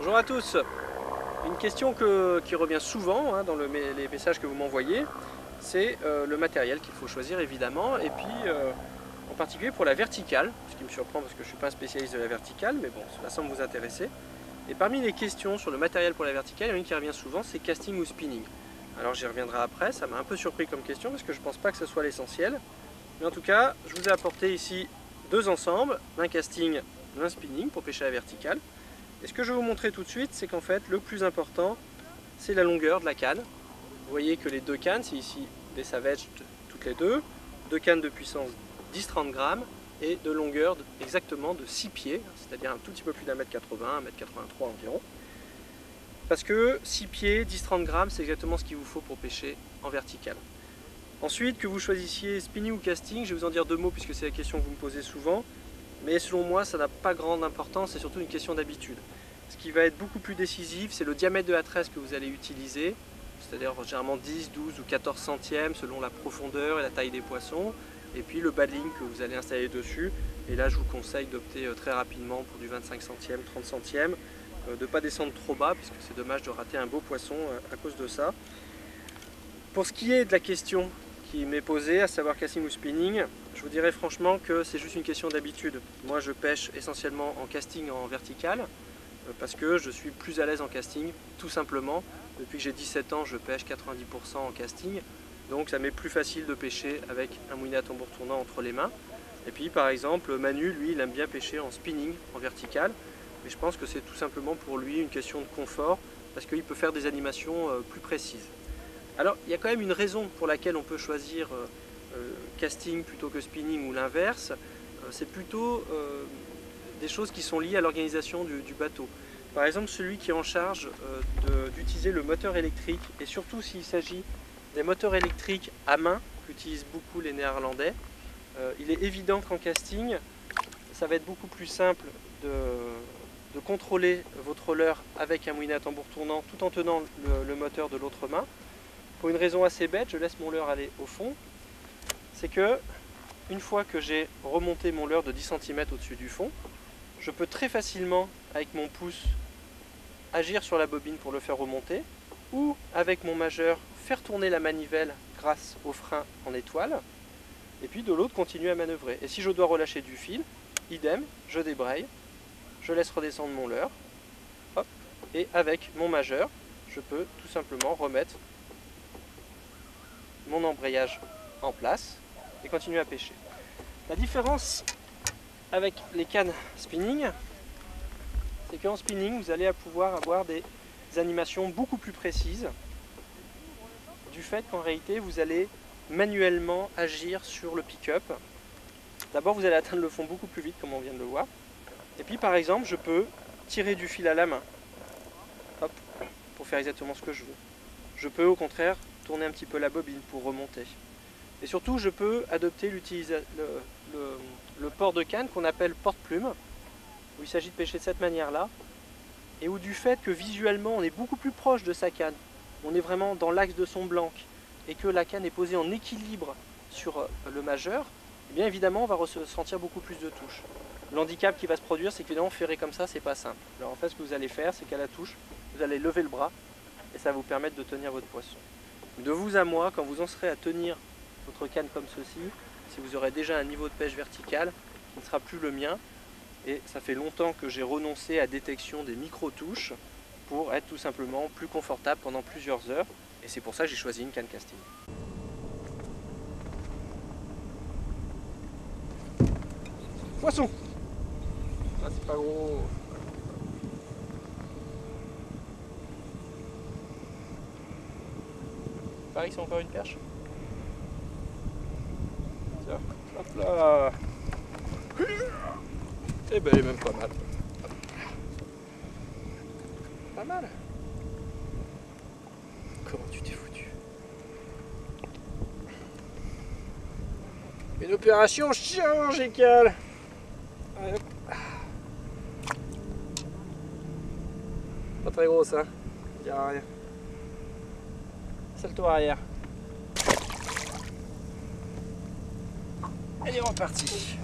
Bonjour à tous. Une question qui revient souvent dans les messages que vous m'envoyez, c'est le matériel qu'il faut choisir évidemment, et puis en particulier pour la verticale, ce qui me surprend parce que je ne suis pas un spécialiste de la verticale, mais bon, cela semble vous intéresser. Et parmi les questions sur le matériel pour la verticale, il y en a une qui revient souvent, c'est casting ou spinning. Alors j'y reviendrai après, ça m'a un peu surpris comme question parce que je ne pense pas que ce soit l'essentiel. Mais en tout cas, je vous ai apporté ici deux ensembles, l'un casting, l'un spinning pour pêcher à la verticale. Et ce que je vais vous montrer tout de suite, c'est qu'en fait, le plus important, c'est la longueur de la canne. Vous voyez que les deux cannes, c'est ici des Savage toutes les deux cannes de puissance 10-30 grammes et de longueur exactement de 6 pieds, c'est-à-dire un tout petit peu plus d'1,80 m, 1,83 m environ. Parce que 6 pieds, 10-30 grammes, c'est exactement ce qu'il vous faut pour pêcher en vertical. Ensuite, que vous choisissiez spinning ou casting, je vais vous en dire deux mots puisque c'est la question que vous me posez souvent. Mais selon moi, ça n'a pas grande importance, c'est surtout une question d'habitude. Ce qui va être beaucoup plus décisif, c'est le diamètre de la tresse que vous allez utiliser, c'est-à-dire généralement 10, 12 ou 14 centièmes selon la profondeur et la taille des poissons, et puis le badding que vous allez installer dessus. Et là, je vous conseille d'opter très rapidement pour du 25 centièmes, 30 centièmes, de ne pas descendre trop bas, puisque c'est dommage de rater un beau poisson à cause de ça. Pour ce qui est de la question qui m'est posée, à savoir casting ou spinning, je vous dirais franchement que c'est juste une question d'habitude. Moi je pêche essentiellement en casting en vertical parce que je suis plus à l'aise en casting, tout simplement. Depuis que j'ai 17 ans, je pêche 90% en casting, donc ça m'est plus facile de pêcher avec un moulinet à tambour tournant entre les mains. Et puis par exemple, Manu, lui, il aime bien pêcher en spinning, en vertical, mais je pense que c'est tout simplement pour lui une question de confort parce qu'il peut faire des animations plus précises. Alors, il y a quand même une raison pour laquelle on peut choisir casting plutôt que spinning ou l'inverse. C'est plutôt des choses qui sont liées à l'organisation du bateau. Par exemple, celui qui est en charge d'utiliser le moteur électrique, et surtout s'il s'agit des moteurs électriques à main, qu'utilisent beaucoup les Néerlandais, il est évident qu'en casting, ça va être beaucoup plus simple de contrôler votre leurre avec un moulinet à tambour tournant tout en tenant le moteur de l'autre main. Pour une raison assez bête, je laisse mon leurre aller au fond. C'est que, une fois que j'ai remonté mon leurre de 10 cm au-dessus du fond, je peux très facilement, avec mon pouce, agir sur la bobine pour le faire remonter, ou avec mon majeur, faire tourner la manivelle grâce au frein en étoile, et puis de l'autre, continuer à manœuvrer. Et si je dois relâcher du fil, idem, je débraye, je laisse redescendre mon leurre, hop, et avec mon majeur, je peux tout simplement remettre mon embrayage en place et continuer à pêcher. La différence avec les cannes spinning, c'est qu'en spinning, vous allez pouvoir avoir des animations beaucoup plus précises du fait qu'en réalité, vous allez manuellement agir sur le pick-up. D'abord, vous allez atteindre le fond beaucoup plus vite, comme on vient de le voir. Et puis, par exemple, je peux tirer du fil à la main, hop, pour faire exactement ce que je veux. Je peux, au contraire, tourner un petit peu la bobine pour remonter. Et surtout, je peux adopter le port de canne qu'on appelle porte-plume, où il s'agit de pêcher de cette manière-là, et où du fait que visuellement on est beaucoup plus proche de sa canne, on est vraiment dans l'axe de son blanc, et que la canne est posée en équilibre sur le majeur, et bien évidemment on va ressentir beaucoup plus de touches. L'handicap qui va se produire, c'est qu'évidemment ferrer comme ça, c'est pas simple. Alors en fait, ce que vous allez faire, c'est qu'à la touche, vous allez lever le bras, et ça va vous permettre de tenir votre poisson. De vous à moi, quand vous en serez à tenir votre canne comme ceci, si vous aurez déjà un niveau de pêche vertical qui ne sera plus le mien, et ça fait longtemps que j'ai renoncé à détection des micro-touches pour être tout simplement plus confortable pendant plusieurs heures, et c'est pour ça que j'ai choisi une canne casting. Poisson! Ah, c'est pas gros. Pareil, c'est encore une perche. Tiens, hop là. Eh ben, elle est même pas mal. Pas mal. Comment tu t'es foutu? Une opération chirurgicale. Allez, hop. Pas très gros ça. Il n'y a rien. Salto arrière. Elle est repartie.